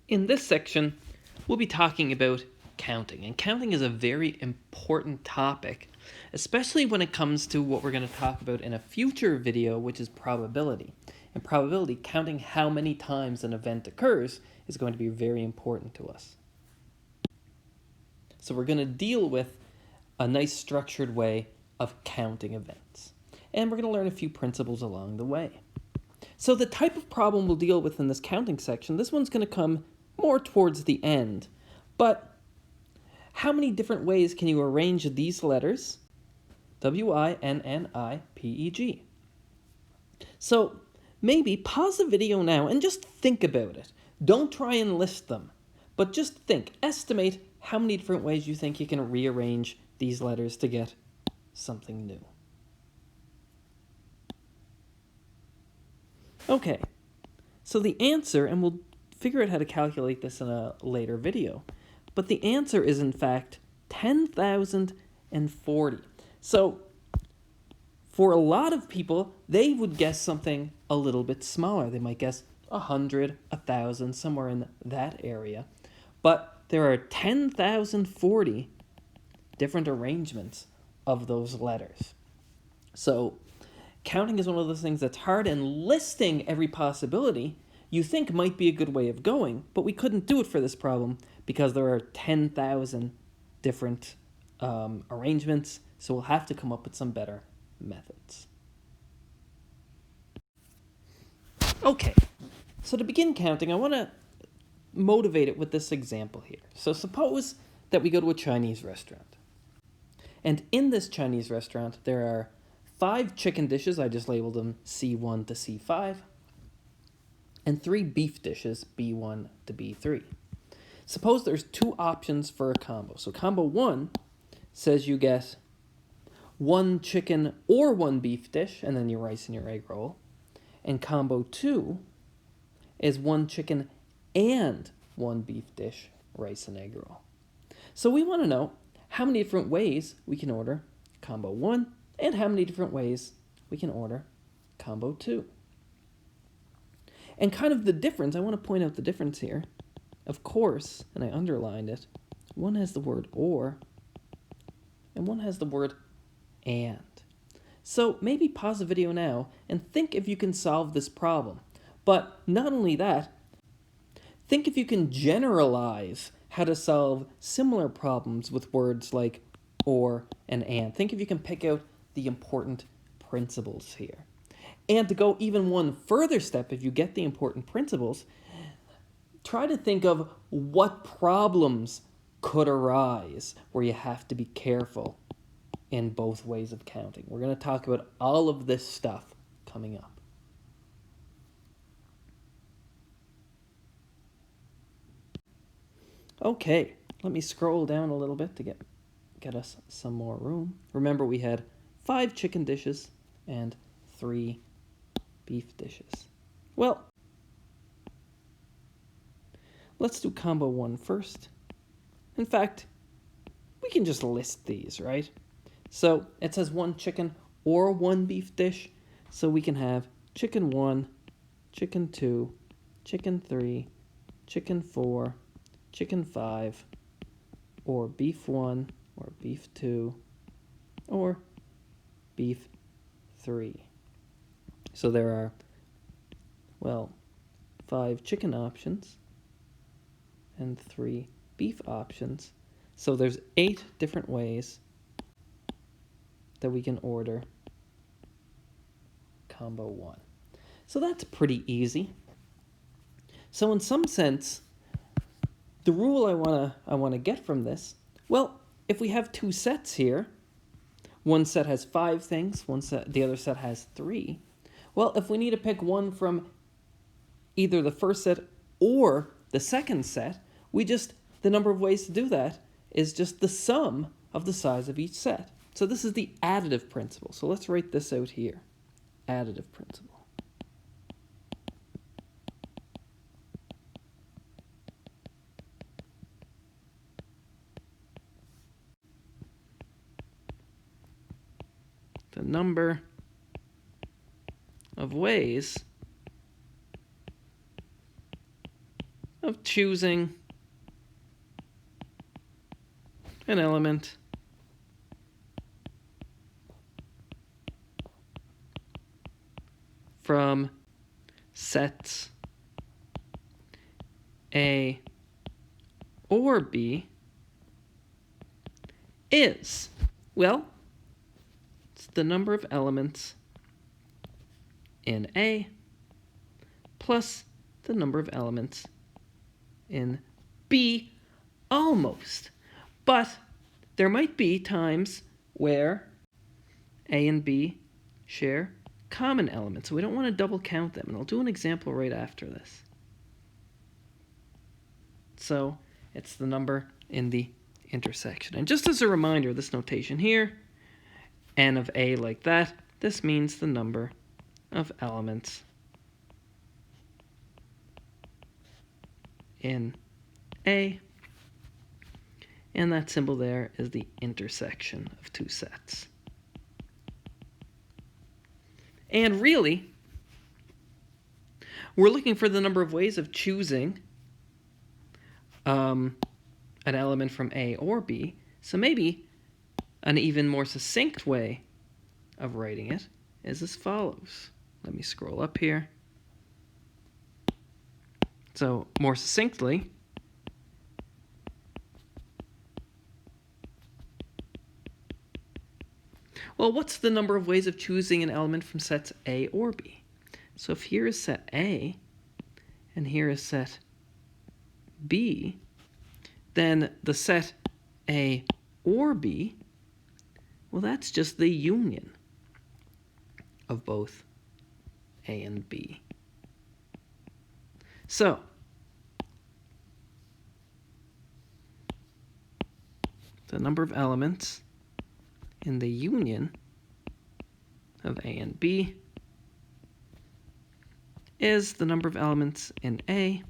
In this section, we'll be talking about counting. And counting is a very important topic, especially when it comes to what we're going to talk about in a future video, which is probability. In probability, counting how many times an event occurs is going to be very important to us. So we're going to deal with a nice structured way of counting events. And we're going to learn a few principles along the way. So the type of problem we'll deal with in this counting section, this one's going to come more towards the end. But how many different ways can you arrange these letters? W-I-N-N-I-P-E-G. So maybe pause the video now and just think about it. Don't try and list them, but just think, estimate how many different ways you think you can rearrange these letters to get something new. Okay, so the answer, and we'll figure out how to calculate this in a later video, but the answer is in fact 10,040. So for a lot of people, they would guess something a little bit smaller. They might guess 100, 1,000, somewhere in that area. But there are 10,040 different arrangements of those letters. So counting is one of those things that's hard, and listing every possibility you think might be a good way of going, but we couldn't do it for this problem because there are 10,000 different arrangements, so we'll have to come up with some better methods. Okay, so to begin counting, I want to motivate it with this example here. So suppose that we go to a Chinese restaurant. And in this Chinese restaurant, there are 5 chicken dishes, I just labeled them C1 to C5, and 3 beef dishes, B1 to B3. Suppose there's 2 options for a combo. So combo 1 says you get 1 chicken or 1 beef dish, and then your rice and your egg roll. And combo 2 is 1 chicken and 1 beef dish, rice and egg roll. So we want to know how many different ways we can order combo 1 and how many different ways we can order combo 2. And kind of the difference, I want to point out the difference here. Of course, and I underlined it, one has the word or, and one has the word and. So maybe pause the video now and think if you can solve this problem. But not only that, think if you can generalize how to solve similar problems with words like or and. Think if you can pick out the important principles here. And to go even one further step, if you get the important principles, try to think of what problems could arise where you have to be careful in both ways of counting. We're going to talk about all of this stuff coming up. Okay, let me scroll down a little bit to get us some more room. Remember, we had 5 chicken dishes and 3 beef dishes. Well, let's do combo 1 first. In fact, we can just list these, right? So it says 1 chicken or 1 beef dish, so we can have chicken 1, chicken 2, chicken 3, chicken 4, chicken 5, or beef 1, or beef 2, or beef 3. So there are, well, 5 chicken options and 3 beef options. So there's 8 different ways that we can order combo 1. So that's pretty easy. So in some sense, the rule I want to get from this, well, if we have 2 sets here, one set has 5 things, the other set has 3. Well, if we need to pick one from either the first set or the second set, the number of ways to do that is just the sum of the size of each set. So this is the additive principle. So let's write this out here. Additive principle. The number of ways of choosing an element from sets A or B is, well, it's the number of elements in A plus the number of elements in B, almost. But there might be times where A and B share common elements, so we don't want to double count them, and I'll do an example right after this. So it's the number in the intersection. And just as a reminder, this notation here, n of A like that, this means the number of elements in A, and that symbol there is the intersection of two sets. And really, we're looking for the number of ways of choosing an element from A or B, so maybe an even more succinct way of writing it is as follows. Let me scroll up here. So more succinctly, well, what's the number of ways of choosing an element from sets A or B? So if here is set A and here is set B, then the set A or B, well, that's just the union of both A and B. So the number of elements in the union of A and B is the number of elements in A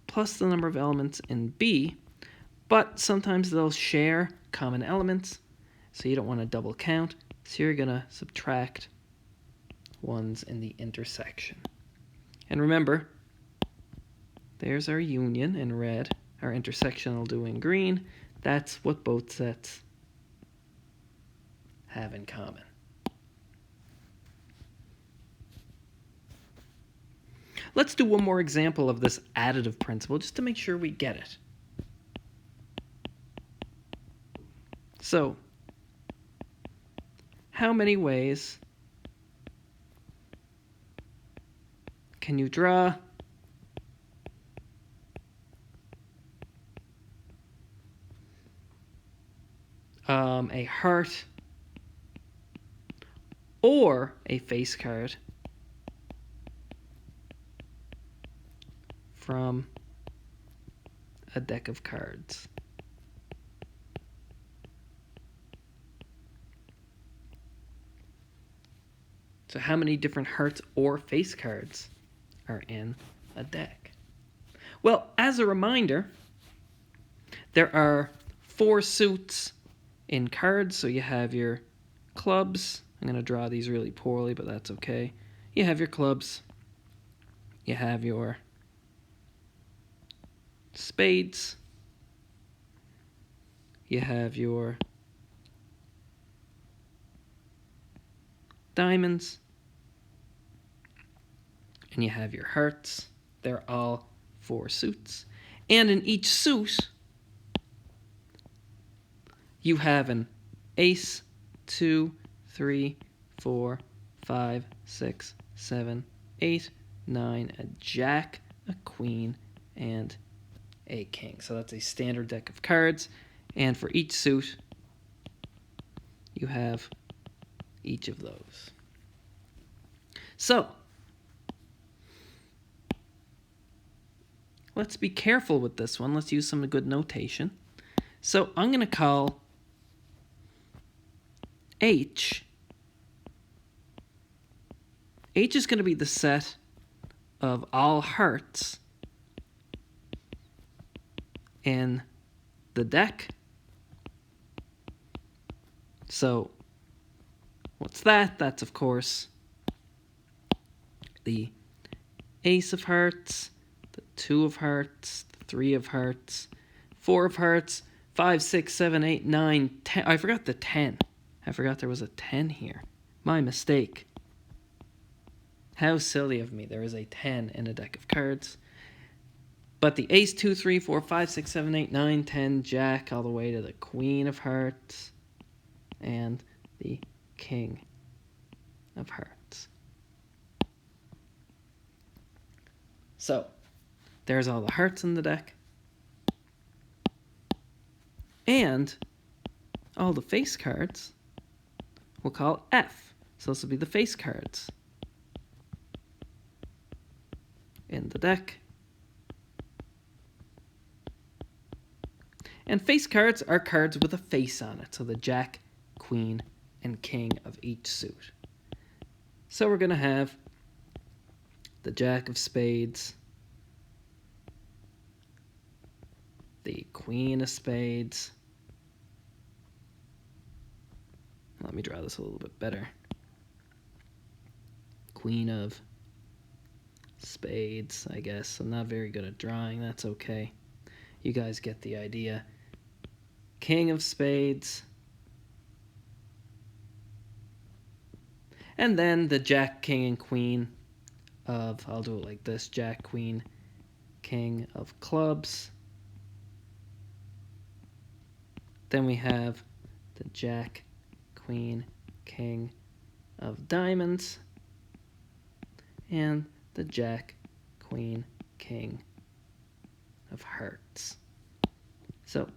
plus the number of elements in B, but sometimes they'll share common elements, so you don't want to double count, so you're going to subtract ones in the intersection. And remember, there's our union in red, our intersection will do in green. That's what both sets have in common. Let's do one more example of this additive principle just to make sure we get it. So, how many ways can you draw a heart or a face card from a deck of cards? So how many different hearts or face cards are in a deck? Well, as a reminder, there are 4 suits in cards. So you have your clubs. I'm going to draw these really poorly, but that's okay. You have your clubs. You have your spades. You have your diamonds. And you have your hearts. They're all 4 suits. And in each suit, you have an ace, 2, 3, 4, 5, 6, 7, 8, 9, a jack, a queen, and a king. So that's a standard deck of cards. And for each suit, you have each of those. So, let's be careful with this one. Let's use some good notation. So I'm going to call H is going to be the set of all hearts in the deck. So what's that? That's, of course, the ace of hearts, the 2 of hearts, 3 of hearts, 4 of hearts, 5, 6, 7, 8, 9, 10. I forgot the 10. I forgot there was a 10 here. My mistake. How silly of me. There is a 10 in a deck of cards. But the ace, 2, 3, 4, 5, 6, 7, 8, 9, 10, jack, all the way to the queen of hearts and the king of hearts. So, there's all the hearts in the deck. And all the face cards we'll call F. So this will be the face cards in the deck. And face cards are cards with a face on it. So the jack, queen, and king of each suit. So we're going to have the jack of spades, the queen of spades. Let me draw this a little bit better. Queen of spades, I guess. I'm not very good at drawing. That's okay. You guys get the idea. King of spades. And then the jack, king, and queen of, I'll do it like this, jack, queen, king of clubs. Then we have the jack, queen, king of diamonds. And the jack, queen, king of hearts. So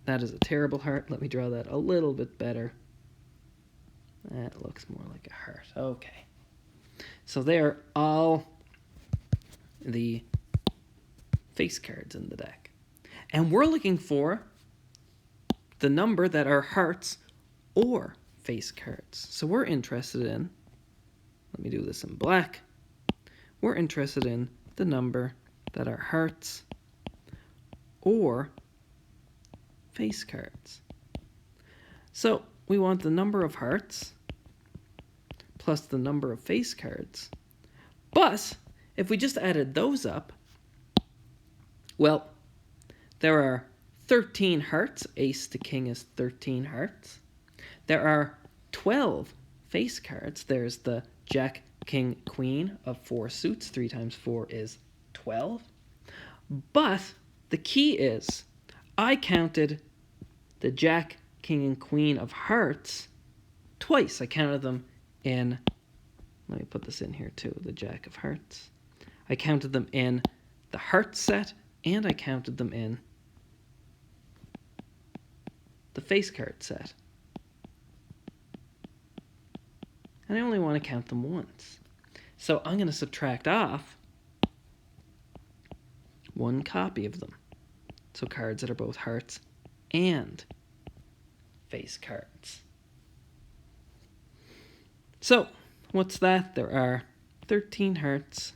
that is a terrible heart. Let me draw that a little bit better. That looks more like a heart. Okay. So they're all the face cards in the deck. And we're looking for the number that are hearts or face cards. So we're interested in, let me do this in black. We're interested in the number that are hearts or face cards. So we want the number of hearts plus the number of face cards. But if we just added those up, well, there are 13 hearts. Ace to king is 13 hearts. There are 12 face cards. There's the jack, king, queen of 4 suits. 3 times 4 is 12. But the key is I counted the jack, king, and queen of hearts twice. I counted them in, let me put this in here too, the jack of hearts. I counted them in the heart set, and I counted them in the face card set. And I only want to count them once. So I'm going to subtract off 1 copy of them. So cards that are both hearts and face cards. So, what's that? There are 13 hearts,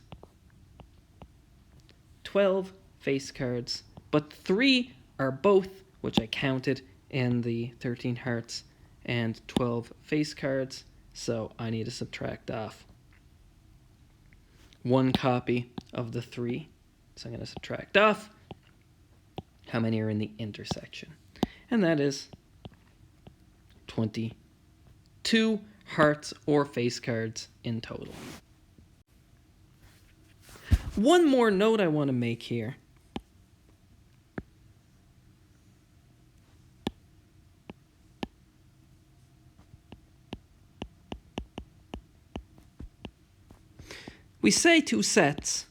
12 face cards, but 3 are both, which I counted in the 13 hearts and 12 face cards. So I need to subtract off 1 copy of the 3. So I'm going to subtract off how many are in the intersection. And that is 22 hearts or face cards in total. One more note I want to make here. We say 2 sets,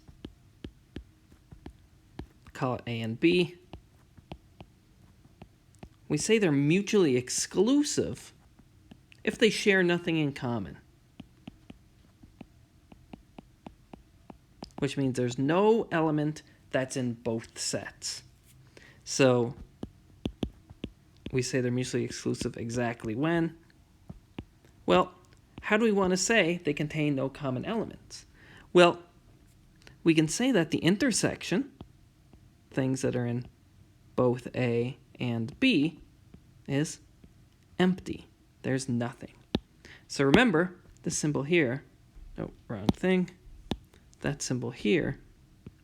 call it A and B. We say they're mutually exclusive if they share nothing in common. Which means there's no element that's in both sets. So we say they're mutually exclusive exactly when? Well, how do we want to say they contain no common elements? Well, we can say that the intersection, things that are in both A and B, is empty. There's nothing. So remember, this symbol here, oh, wrong thing. That symbol here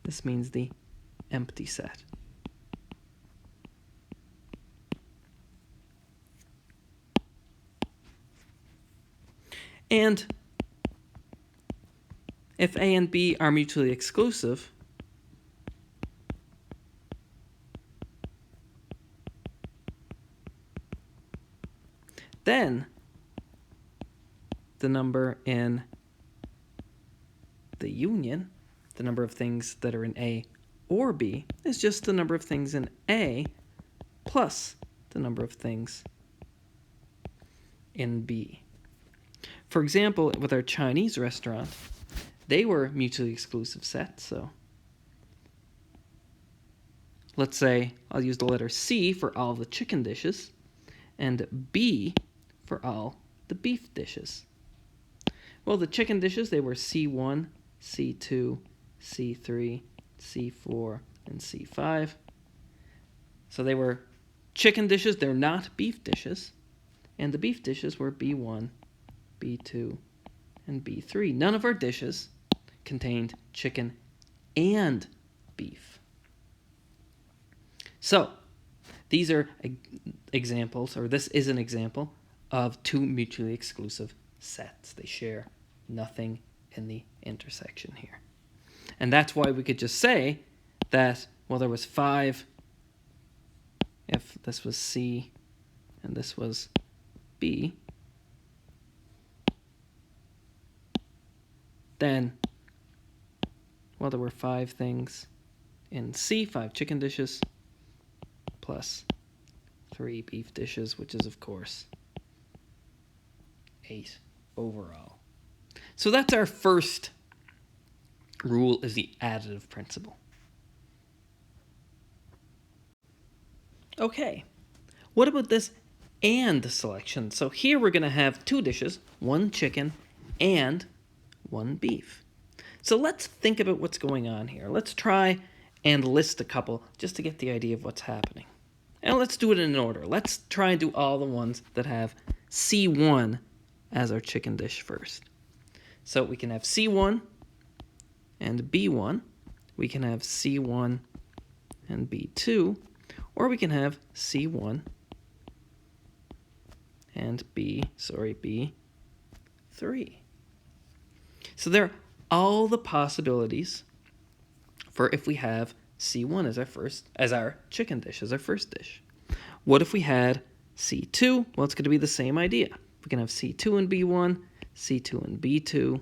This means the empty set. And if A and B are mutually exclusive, then the number in the union, the number of things that are in A or B, is just the number of things in A plus the number of things in B. For example, with our Chinese restaurant, they were mutually exclusive sets. So let's say I'll use the letter C for all the chicken dishes and B for all the beef dishes. Well, the chicken dishes, they were C1, C2, C3, C4, and C5. So they were chicken dishes, they're not beef dishes. And the beef dishes were B1, B2, and B3. None of our dishes contained chicken and beef. So these are examples, or this is an example, of two mutually exclusive sets. They share nothing in the intersection here. And that's why we could just say that, well, there was 5 if this was C and this was B, then, well, there were 5 things in C, 5 chicken dishes, plus 3 beef dishes, which is, of course, 8 overall. So that's our first rule, is the additive principle. Okay, what about this and selection? So here we're going to have 2 dishes, 1 chicken and 1 beef. So let's think about what's going on here. Let's try and list a couple just to get the idea of what's happening. And let's do it in order. Let's try and do all the ones that have C1 as our chicken dish first. So we can have C1 and B1. We can have C1 and B2. Or we can have C1 and B3. So there are all the possibilities for if we have C1 as our chicken dish, as our first dish. What if we had C2? Well, it's going to be the same idea. We can have C2 and B1, C2 and B2,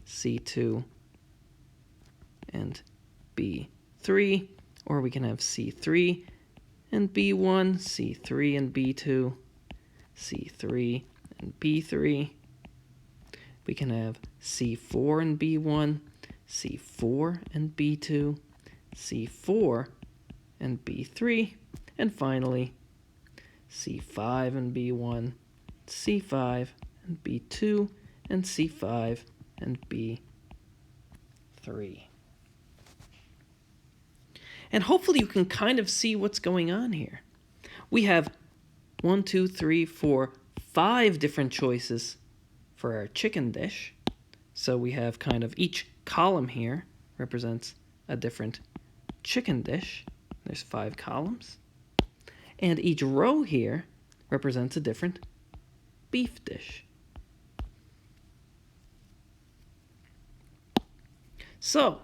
C2 and B3, or we can have C3 and B1, C3 and B2, C3 and B3. We can have C4 and B1, C4 and B2, C4 and B3, and finally C5 and B1, C5 and B2, and C5 and B3. And hopefully you can kind of see what's going on here. We have 1, 2, 3, 4, 5 different choices for our chicken dish. So we have kind of each column here represents a different chicken dish. There's 5 columns. And each row here represents a different beef dish. So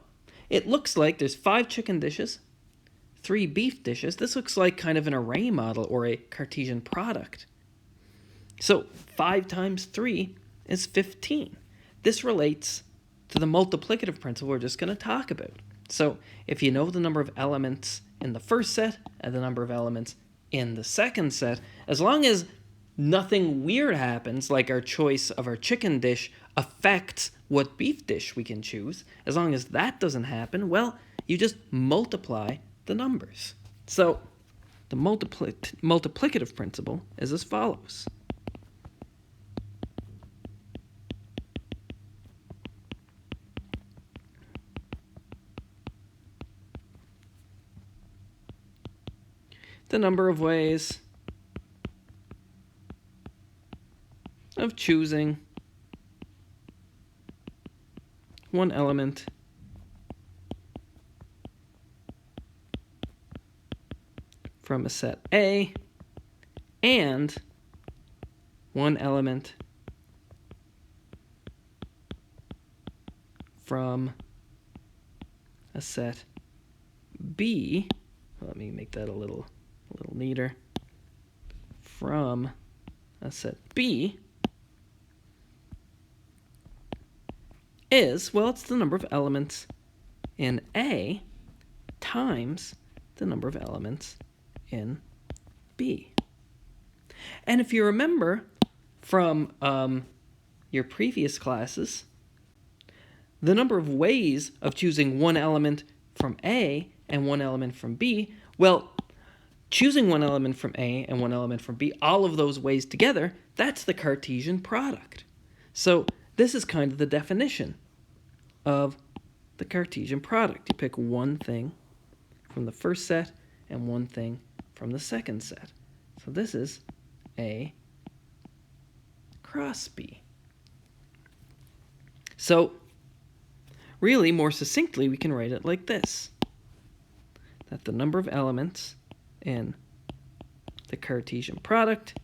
it looks like there's 5 chicken dishes, 3 beef dishes. This looks like kind of an array model or a Cartesian product. So 5 times 3 is 15. This relates to the multiplicative principle we're just going to talk about. So if you know the number of elements in the first set and the number of elements in the second set, as long as nothing weird happens, like our choice of our chicken dish affects what beef dish we can choose, as long as that doesn't happen, well, you just multiply the numbers. So the multiplicative principle is as follows. The number of ways of choosing one element from a set A and one element from a set B. Let me make that a little neater. From a set B is, well, it's the number of elements in A times the number of elements in B. And if you remember from your previous classes, the number of ways of choosing one element from A and one element from B, well, choosing one element from A and one element from B, all of those ways together, that's the Cartesian product. So this is kind of the definition of the Cartesian product. You pick one thing from the first set and one thing from the second set. So this is A cross B. So really, more succinctly, we can write it like this: that the number of elements in the Cartesian product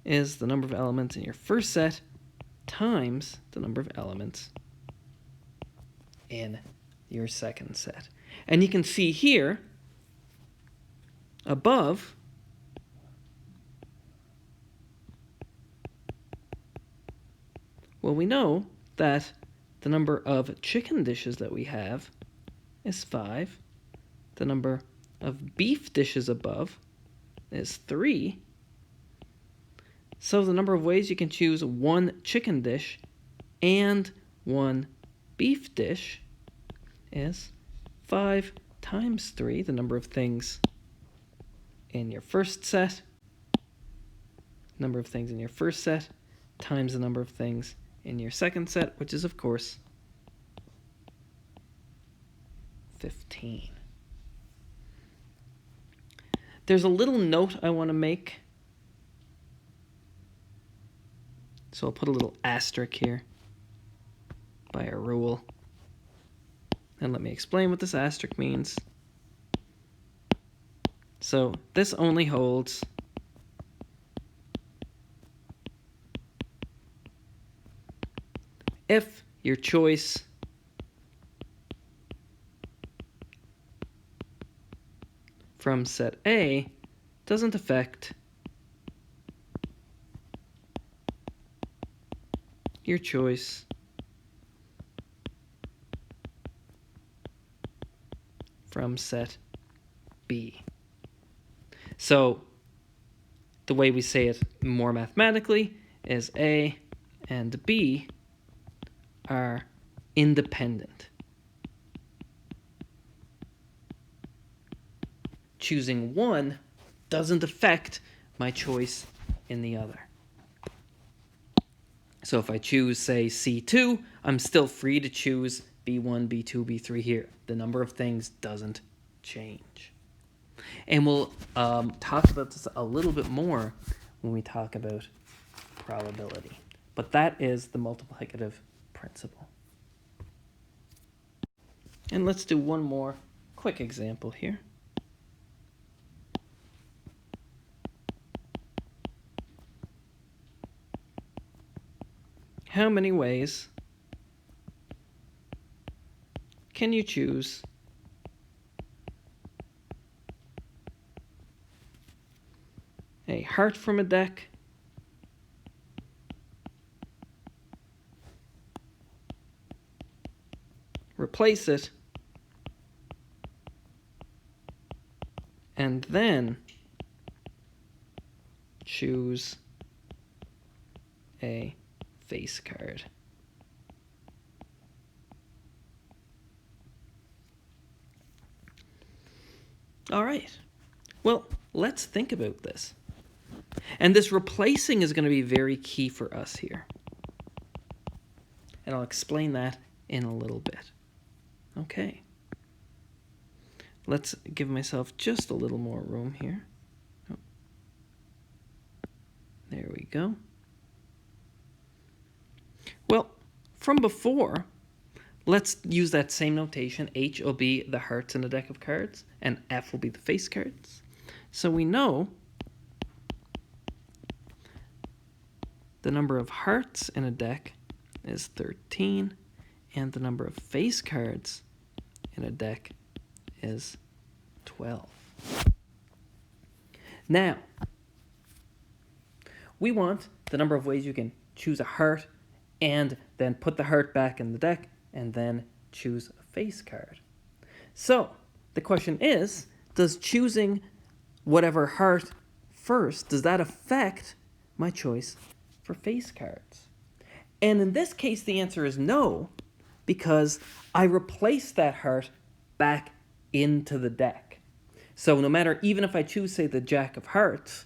is the number of elements in your first set times the number of elements in your second set. And you can see here above well, we know that the number of chicken dishes that we have is 5. The number of beef dishes above is 3. So the number of ways you can choose one chicken dish and one beef dish is 5 times 3, the number of things in your first set, number of things in your first set, times the number of things in your second set, which is, of course, 15. There's a little note I want to make. So I'll put a little asterisk here by a rule. And let me explain what this asterisk means. So this only holds if your choice from set A doesn't affect your choice from set B. So the way we say it more mathematically is A and B are independent. Choosing one doesn't affect my choice in the other. So if I choose, say, C2, I'm still free to choose B1, B2, B3 here. The number of things doesn't change. And we'll talk about this a little bit more when we talk about probability. But that is the multiplicative principle. And let's do one more quick example here. How many ways can you choose a heart from a deck, replace it, and then choose a face card? All right. Well, let's think about this. And this replacing is going to be very key for us here. And I'll explain that in a little bit. Okay. Let's give myself just a little more room here. Oh. There we go. Well, from before, let's use that same notation. H will be the hearts in a deck of cards, and F will be the face cards. So we know the number of hearts in a deck is 13, and the number of face cards in a deck is 12. Now, we want the number of ways you can choose a heart and then put the heart back in the deck and then choose a face card. So, the question is, does choosing whatever heart first, does that affect my choice for face cards? And in this case, the answer is no, because I replace that heart back into the deck. So no matter, even if I choose, say, the Jack of Hearts,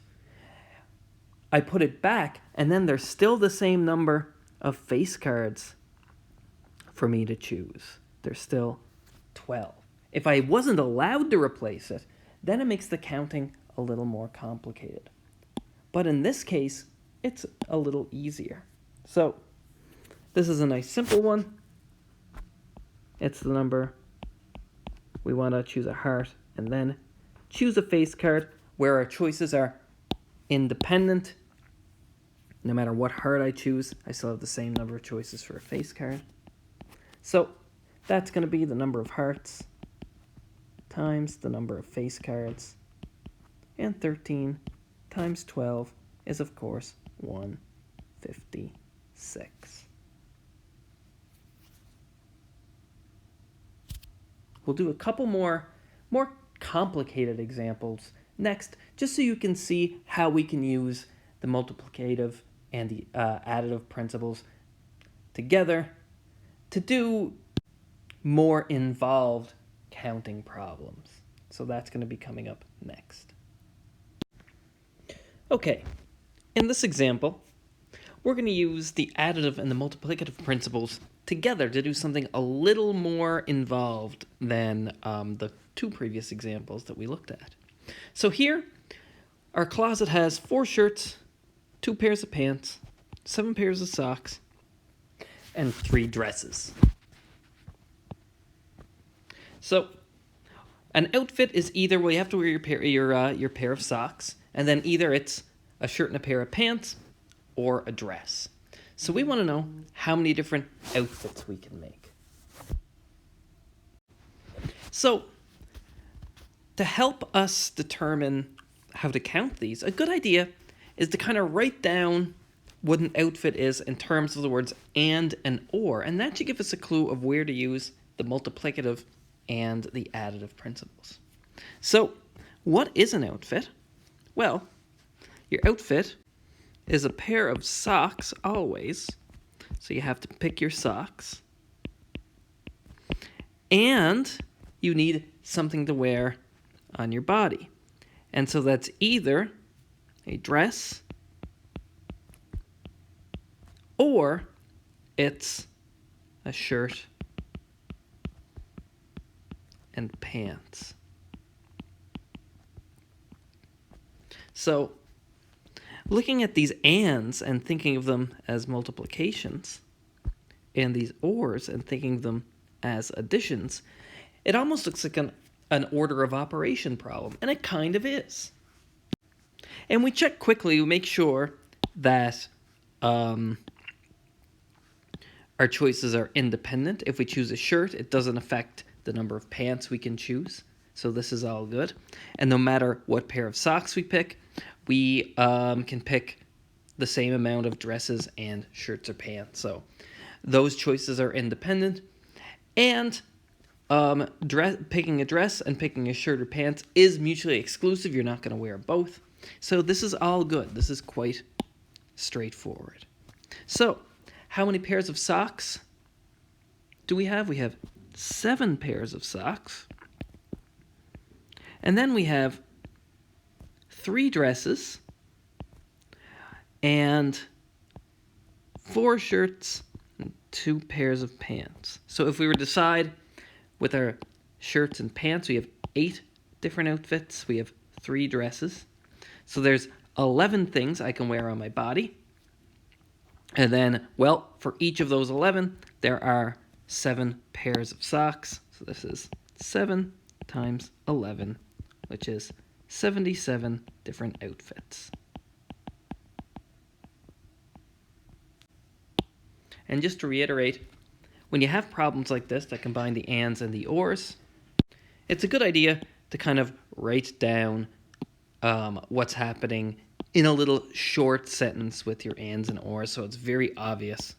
I put it back, and then there's still the same number of face cards for me to choose. There's still 12. If I wasn't allowed to replace it, then it makes the counting a little more complicated. But in this case, it's a little easier. So this is a nice simple one. It's the number. We want to choose a heart and then choose a face card where our choices are independent. No matter what heart I choose, I still have the same number of choices for a face card. So that's going to be the number of hearts times the number of face cards. And 13 times 12 is, of course, 156. We'll do a couple more complicated examples next, just so you can see how we can use the multiplicative and the additive principles together to do more involved counting problems. So that's going to be coming up next. Okay, in this example, we're going to use the additive and the multiplicative principles together to do something a little more involved than the two previous examples that we looked at. So here, our closet has 4 shirts, 2 pairs of pants, 7 pairs of socks, and 3 dresses. So, an outfit is either, well, you have to wear your pair of socks, and then either it's a shirt and a pair of pants, or a dress. So we want to know how many different outfits we can make. So, to help us determine how to count these, a good idea is to kind of write down what an outfit is in terms of the words and or, and that should give us a clue of where to use the multiplicative and the additive principles. So, what is an outfit? Well, your outfit is a pair of socks always, so you have to pick your socks, and you need something to wear on your body. And so that's either a dress or it's a shirt and pants. So, looking at these ands and thinking of them as multiplications, and these ors and thinking of them as additions, it almost looks like an order of operation problem, and it kind of is. And we check quickly, we make sure that our choices are independent. If we choose a shirt, it doesn't affect the number of pants we can choose. So this is all good. And no matter what pair of socks we pick, we can pick the same amount of dresses and shirts or pants. So those choices are independent. And picking a dress and picking a shirt or pants is mutually exclusive. You're not going to wear both. So this is all good. This is quite straightforward. So how many pairs of socks do we have? We have 7 pairs of socks. And then we have 3 dresses and 4 shirts and 2 pairs of pants. So if we were to decide with our shirts and pants, we have 8 different outfits. We have 3 dresses. So there's 11 things I can wear on my body. And then, well, for each of those 11, there are 7 pairs of socks. So this is 7 times 11, which is 77 different outfits. And just to reiterate, when you have problems like this that combine the ands and the ors, it's a good idea to kind of write down what's happening in a little short sentence with your ands and ors, so it's very obvious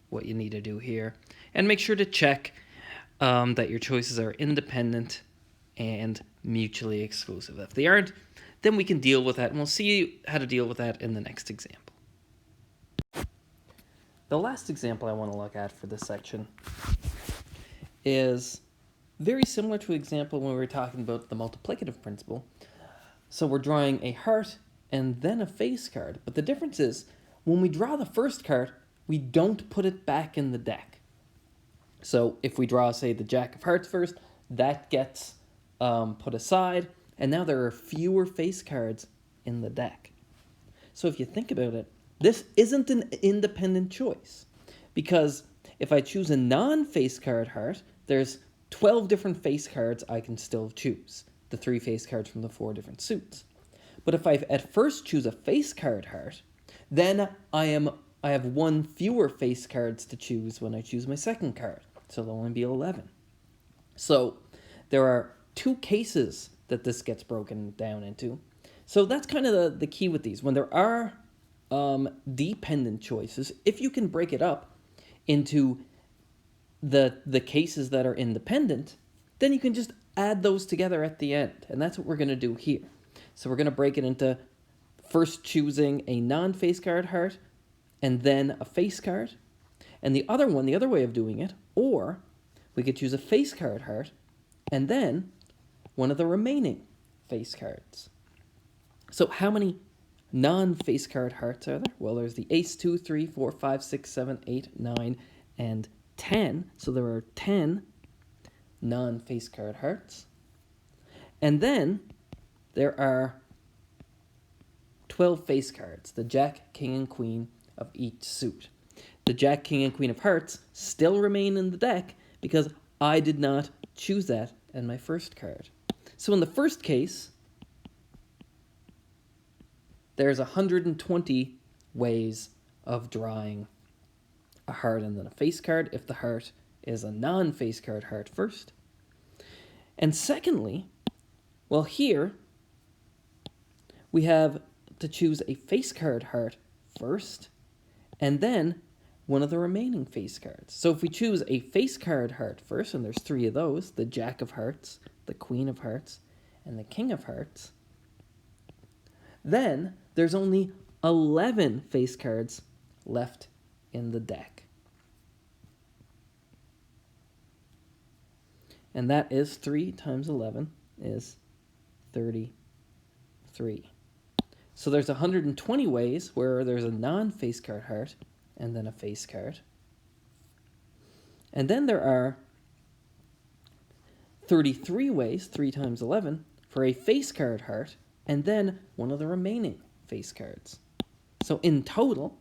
what you need to do here. And make sure to check that your choices are independent and mutually exclusive. If they aren't, then we can deal with that, and we'll see how to deal with that in the next example. The last example I want to look at for this section is very similar to an example when we were talking about the multiplicative principle. So we're drawing a heart and then a face card. But the difference is, when we draw the first card, we don't put it back in the deck. So if we draw, say, the Jack of Hearts first, that gets put aside, and now there are fewer face cards in the deck. So if you think about it, this isn't an independent choice, because if I choose a non-face card heart, there's 12 different face cards I can still choose, the 3 face cards from the 4 different suits. But if I at first choose a face card heart, then I have 1 fewer face cards to choose when I choose my second card, so there'll only be 11. So there are 2 cases that this gets broken down into. So that's kind of the key with these. When there are dependent choices, if you can break it up into the cases that are independent, then you can just add those together at the end. And that's what we're going to do here. So we're going to break it into first choosing a non-face card heart and then a face card. And the other way of doing it, or we could choose a face card heart and then one of the remaining face cards. So how many non-face card hearts are there? Well, there's the ace, 2, 3, 4, 5, 6, 7, 8, 9, and 10. So there are 10 non-face card hearts. And then there are 12 face cards, the Jack, King, and Queen of each suit. The Jack, King, and Queen of Hearts still remain in the deck because I did not choose that in my first card. So in the first case, there's 120 ways of drawing a heart and then a face card if the heart is a non-face card heart first. And secondly, well, here we have to choose a face card heart first and then one of the remaining face cards. So if we choose a face card heart first, and there's 3 of those, the Jack of Hearts, the Queen of Hearts, and the King of Hearts, then there's only 11 face cards left in the deck. And that is 3 times 11 is 33. So there's 120 ways where there's a non-face card heart and then a face card. And then there are 33 ways, 3 times 11, for a face card heart and then one of the remaining face cards. So in total,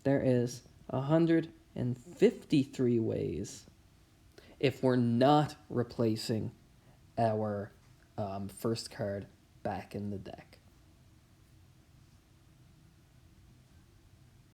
there is 153 ways if we're not replacing our first card back in the deck.